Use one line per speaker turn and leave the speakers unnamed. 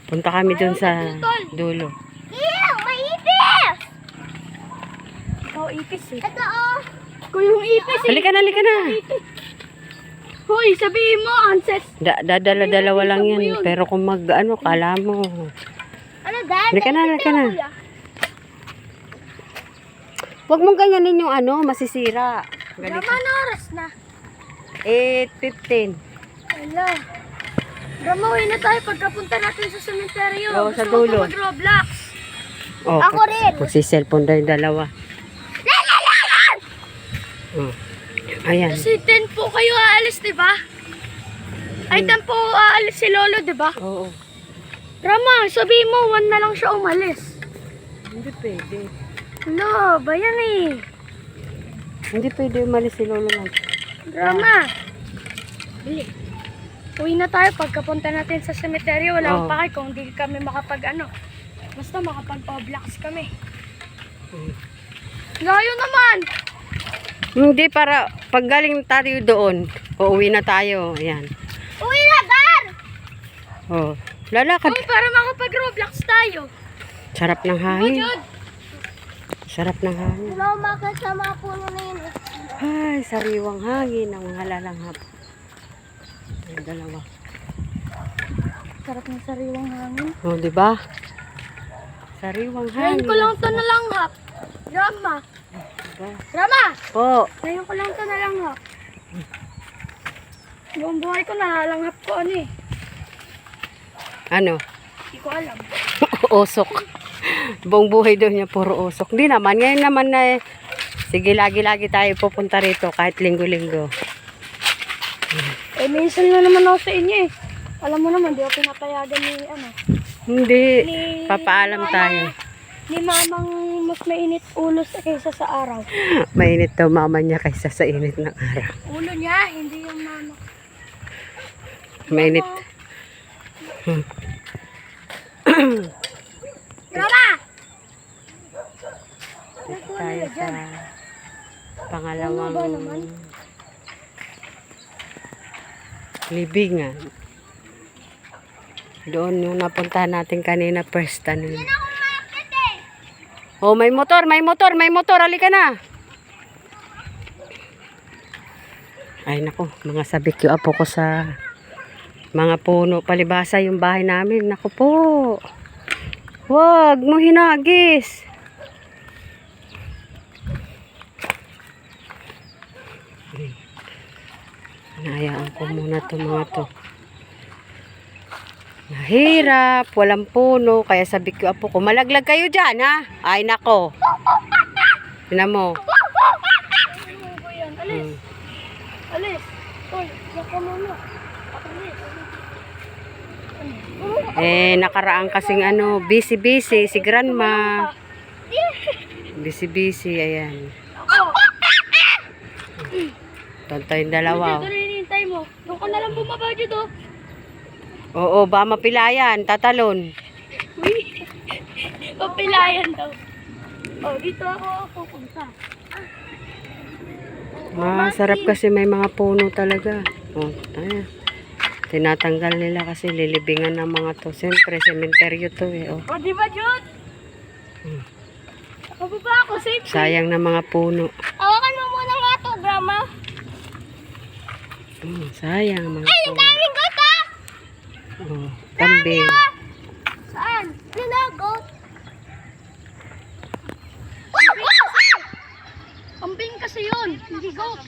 Punta kami dun sa dulo.
Ew, may ipis!
Ikaw ipis eh.
Ito oh.
Kung yung ipis eh.
Halika na, halika na.
Hoy, sabihin mo, Anses.
Dadala-dalawa lang yan. Pero kung mag-ano, kala mo.
Ano, Dad?
Halika na, halika na. Huwag mong ganyanin yung ano, masisira.
Naman oras na.
8:15.
Hello. Gamawin na tayo pagkapunta natin sa sementeryo.
Oo, sa
Gusto
dulo.
ko mag-Roblox.
Oh,
Ako rin.
Magsi-cellphone daw yung dalawa. Oh. Ayan.
Kasi 10 po kayo aalis, di ba? Ay, 10 po aalis si Lolo, di ba?
Oo.
Rama, sabihin mo, 1 na lang siya umalis.
Hindi pwede.
Ano, ba yan eh?
Hindi pwede umalis si Lolo lang.
Rama. Bili. Uwi na tayo pagkapunta natin sa sementeryo. Wala akong
Oo.
pakay kung hindi kami basta makapag-Roblox kami. Layo naman!
Hindi, para pag galing tayo doon, uuwi na tayo. Ayan.
Uwi na, Dad!
Oh. Lalakad.
Uy, para makapag-Roblox tayo.
Sarap ng hangin.
Jud.
Sarap ng hangin.
Wala akong makasama puno na yun.
Ay, sariwang hangin ng mga lalanghap. Yung dalawa.
Sarap ng sariwang hangin.
Oh, di ba? Sariwang
Ngayon
hangin.
ko lang ito nalanghap. Rama.
Diba?
Rama!
Po.
Ngayon ko lang ito nalanghap. Buong buhay ko nalanghap ko ano eh.
Ano?
Hindi ko alam.
Usok. Buong buhay daw niya puro usok. Hindi naman. Ngayon naman na sige, lagi-lagi tayo pupunta rito kahit linggo-linggo.
Eh, minsan na naman ako sa inyo eh. Alam mo naman, di ako pinapayagan ni ano.
Hindi.
Ni-
Papaalam tayo.
Ni mamang mas mainit ulo kaysa sa araw.
Mainit daw mama niya kaysa sa init ng araw.
Ulo niya, hindi yung mama.
Mainit.
Rama!
Dito tayo sa pangalawang
Ano ba naman?
libingan. Doon yung napuntahan natin kanina, first ano. Oh, may motor, may motor, may motor. Halika na. Ay nako, mga sabik yung apo ko sa mga puno. Palibasa yung bahay namin. Nako po. Wag mo hinagis. Hinayaan ko muna to mga to. Mahirap, walang puno, kaya sabi ko apo ko, malaglag kayo dyan ha. Ay nako. Tingnan mo.
Ano ba yan? Alis! Alis! Hoy, diyan ka muna. Alis!
Nakaraan kasing ano, busy si grandma. Busy, ayan.
Ako!
Tonto yung dalawa.
Ano hinihintay mo? Doon ka na lang bumaba dyan oh.
Oo, ba mapilayan, tatalon.
Uy! Papilayan daw. Oh, dito ako pupunta.
Masarap kasi may mga puno talaga. Oh, ayan. Tinatanggal nila kasi lilibingan ng mga to. Siyempre, sementeryo to eh. Oh.
O, di ba, Jud? Nakababa ako, safe.
Sayang na mga puno.
Hawakan mo muna nga to, Grandma.
Sayang mga
Ay, ang
puno.
daming goat ah!
Oh, kambing.
Saan?
Ano na, goat?
Kambing kasi yun. Hindi goat.